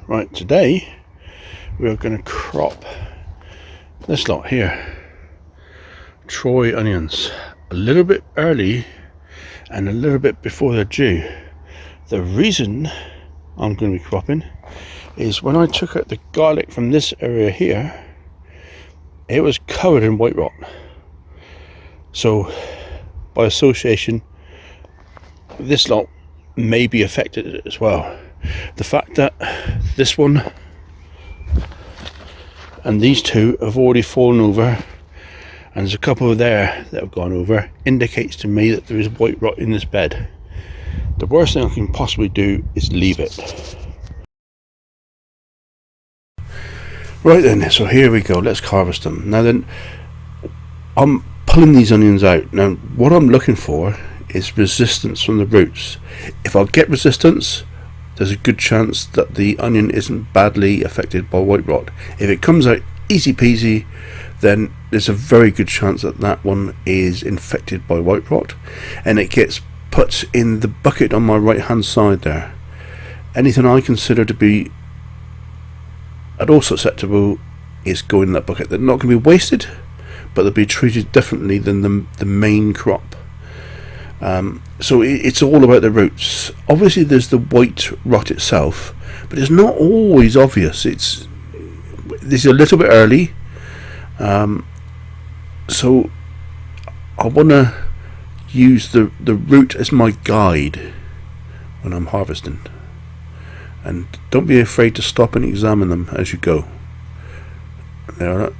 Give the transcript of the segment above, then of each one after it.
Right, today we're going to crop this lot here, Troy onions, a little bit early and a little bit before they're due. The reason I'm going to be cropping is when I took out the garlic from this area here, it was covered in white rot. So by association, this lot may be affected as well. The fact that this one and these two have already fallen over, and there's a couple there that have gone over, indicates to me that there is white rot in this bed. The worst thing I can possibly do is leave it. Right then, so here we go, let's harvest them. Now then, I'm pulling these onions out. Now what I'm looking for is resistance from the roots. If I get resistance, there's a good chance that the onion isn't badly affected by white rot. If it comes out easy peasy, then there's a very good chance that that one is infected by white rot, and it gets put in the bucket on my right hand side there. Anything I consider to be at all susceptible is going in that bucket. They're not going to be wasted, but they'll be treated differently than the main crop. So it's all about the roots. Obviously there's the white rot itself, but it's not always obvious. This is a little bit early, so I want to use the root as my guide when I'm harvesting, and don't be afraid to stop and examine them as you go. Now,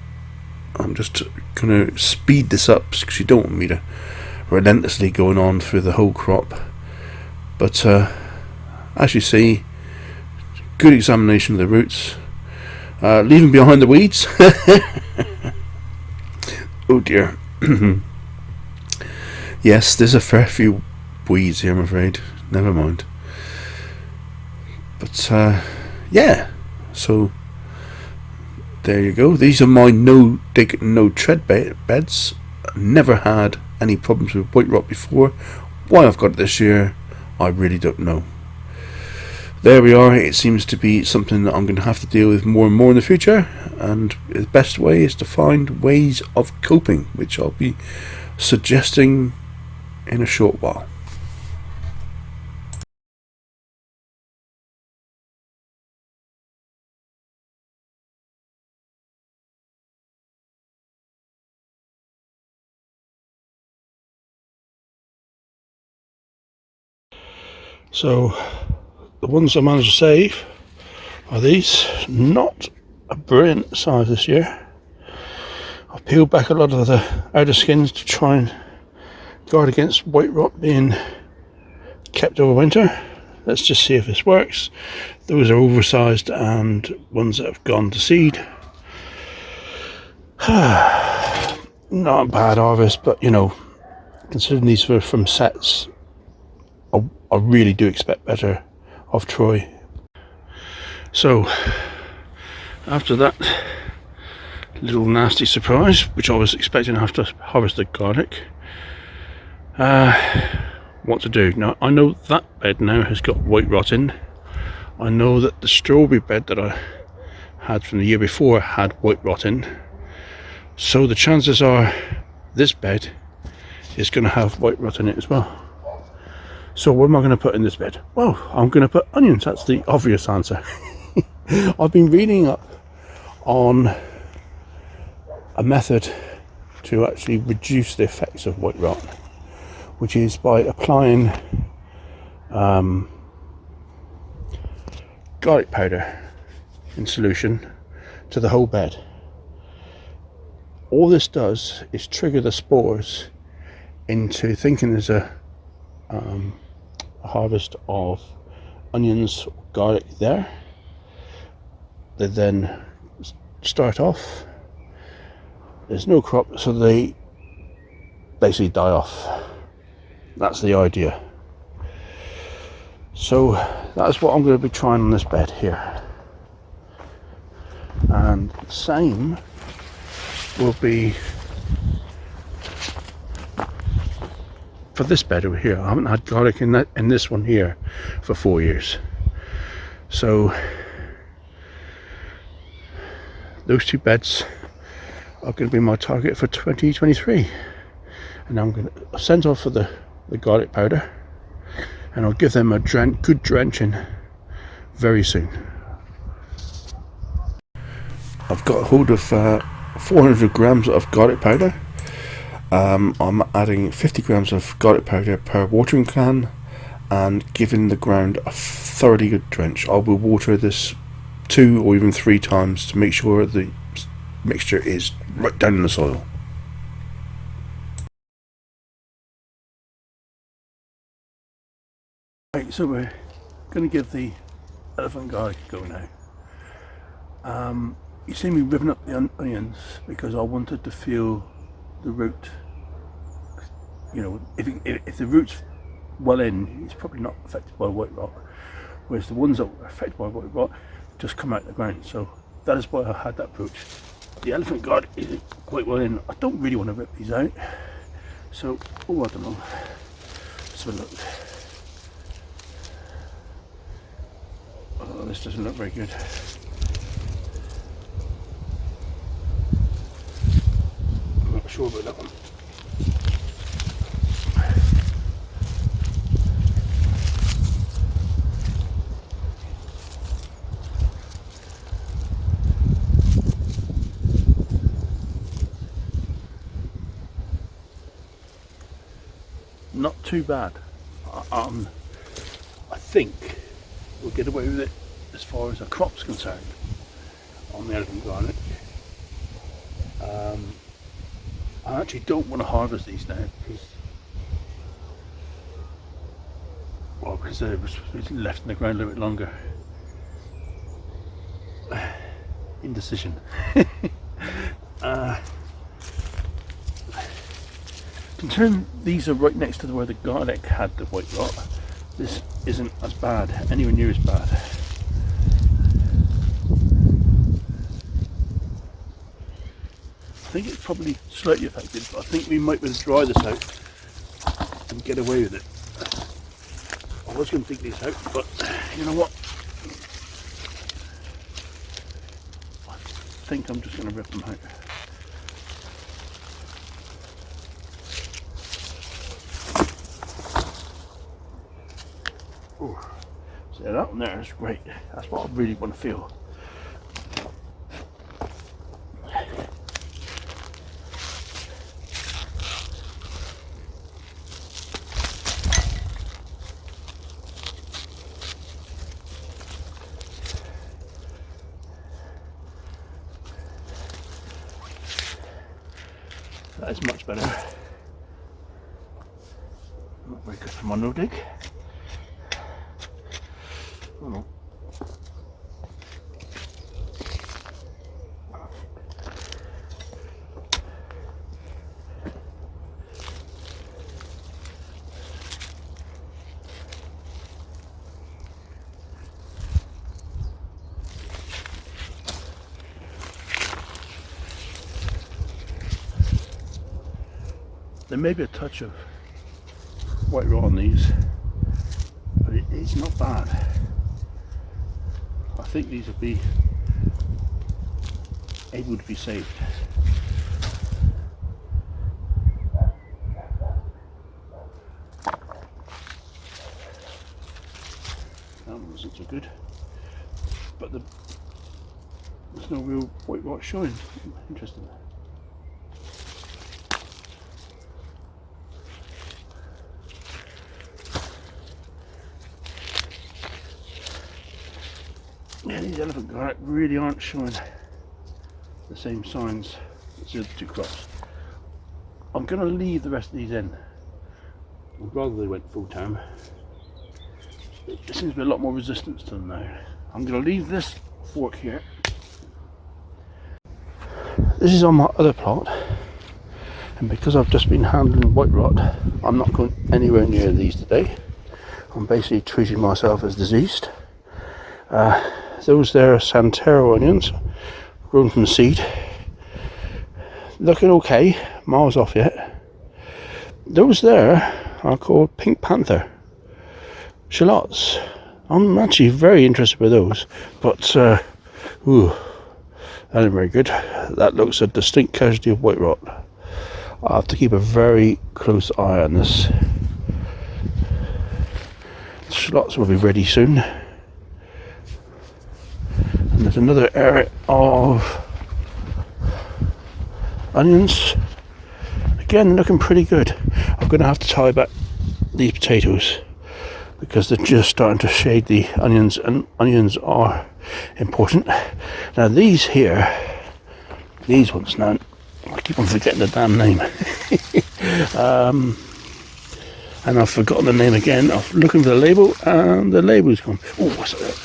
I'm just going to speed this up because you don't want me to relentlessly going on through the whole crop, but as you see, good examination of the roots, leaving behind the weeds. Oh dear. Yes, there's a fair few weeds here, I'm afraid. Never mind. But yeah, so there you go. These are my no dig no tread beds. Never had any problems with white rot before. Why I've got it this year, I really don't know. There we are. It seems to be something that I'm going to have to deal with more and more in the future, and the best way is to find ways of coping, which I'll be suggesting in a short while. So the ones I managed to save are these. Not a brilliant size this year. I've peeled back a lot of the outer skins to try and guard against white rot being kept over winter. Let's just see if this works. Those are oversized and ones that have gone to seed. Not a bad harvest, but you know, considering these were from sets, I really do expect better of Troy. So after that little nasty surprise, which I was expecting after harvest the garlic, what to do now? I know that bed now has got white rot in. I know that the strawberry bed that I had from the year before had white rot in, so the chances are this bed is going to have white rot in it as well. So what am I going to put in this bed? Well, I'm going to put onions. That's the obvious answer. I've been reading up on a method to actually reduce the effects of white rot, which is by applying garlic powder in solution to the whole bed. All this does is trigger the spores into thinking there's a harvest of onions, garlic there. They then start off, there's no crop, so they basically die off. That's the idea. So that's what I'm going to be trying on this bed here, and the same will be for this bed over here. I haven't had garlic in this one here for 4 years, so those two beds are going to be my target for 2023, and I'm going to send off for the garlic powder, and I'll give them a good drenching very soon. I've got a hold of 400 grams of garlic powder. I'm adding 50 grams of garlic powder per watering can and giving the ground a thoroughly good drench. I will water this 2 or even 3 times to make sure the mixture is right down in the soil. Right, so we're going to give the elephant garlic a go now. You see me ripping up the onions because I wanted to feel the root. You know, if the root's well in, it's probably not affected by white rot, whereas the ones that are affected by white rot just come out of the ground. So that is why I had that approach. The elephant garlic is quite well in. I don't really want to rip these out, so I don't know. Let's have a look. Oh, this doesn't look very good. I'm not sure about that one. Not too bad. I think we'll get away with it as far as the crop's concerned on the elephant garlic. I actually don't want to harvest these now because they're left in the ground a little bit longer. Indecision. Considering these are right next to where the garlic had the white rot, this isn't as bad, anywhere near as bad. I think it's probably slightly affected, but I think we might be able to dry this out and get away with it. I was going to dig these out, but you know what? I think I'm just going to rip them out. Ooh. So that one there is great. That's what I really want to feel. That is much better. Not very good for my no dig. Oh no. There may be a touch of white rot on these, but it is not bad. I think these will be able to be saved. That one wasn't so good, but there's no real white rot showing. Interesting. Yeah, these elephant garlic really aren't showing the same signs as the other two crops. I'm going to leave the rest of these in. I'd rather they went full term. There seems to be a lot more resistance to them now. I'm going to leave this fork here. This is on my other plot, and because I've just been handling white rot, I'm not going anywhere near these today. I'm basically treating myself as diseased. Those there are Santero onions, grown from seed. Looking okay, miles off yet. Those there are called Pink Panther shallots. I'm actually very interested with those, but that That ain't very good. That looks a distinct casualty of white rot. I'll have to keep a very close eye on this. Slots will be ready soon. And there's another area of onions. Again, looking pretty good. I'm going to have to tie back these potatoes because they're just starting to shade the onions, and onions are important. Now these here, these ones now, I keep on forgetting the damn name. And I've forgotten the name again. I'm looking for the label and the label's gone. Oh, what's that?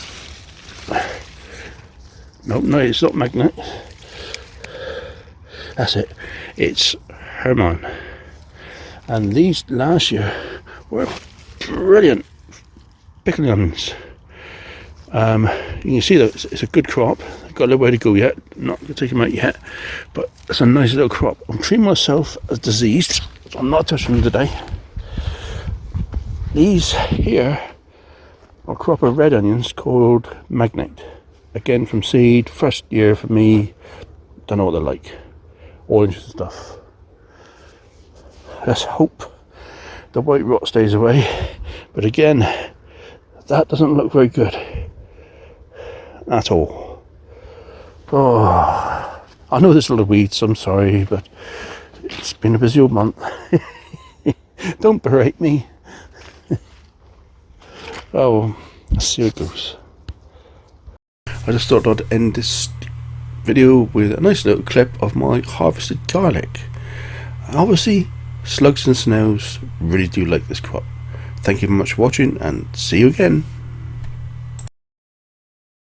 No, it's not Magnet. That's it. It's Hermann. And these last year were brilliant pickling onions. You can see that it's a good crop. I've got a little way to go yet. Not going to take them out yet, but it's a nice little crop. I'm treating myself as diseased, so I'm not touching them today. These here are a crop of red onions called Magnet. Again from seed, first year for me. Don't know what they're like. All interesting stuff. Let's hope the white rot stays away. But again, that doesn't look very good at all. Oh, I know there's a lot of weeds, I'm sorry, but it's been a busy old month. Don't berate me. Oh, let's see how it goes. I just thought I'd end this video with a nice little clip of my harvested garlic. Obviously, slugs and snails really do like this crop. Thank you very much for watching, and see you again.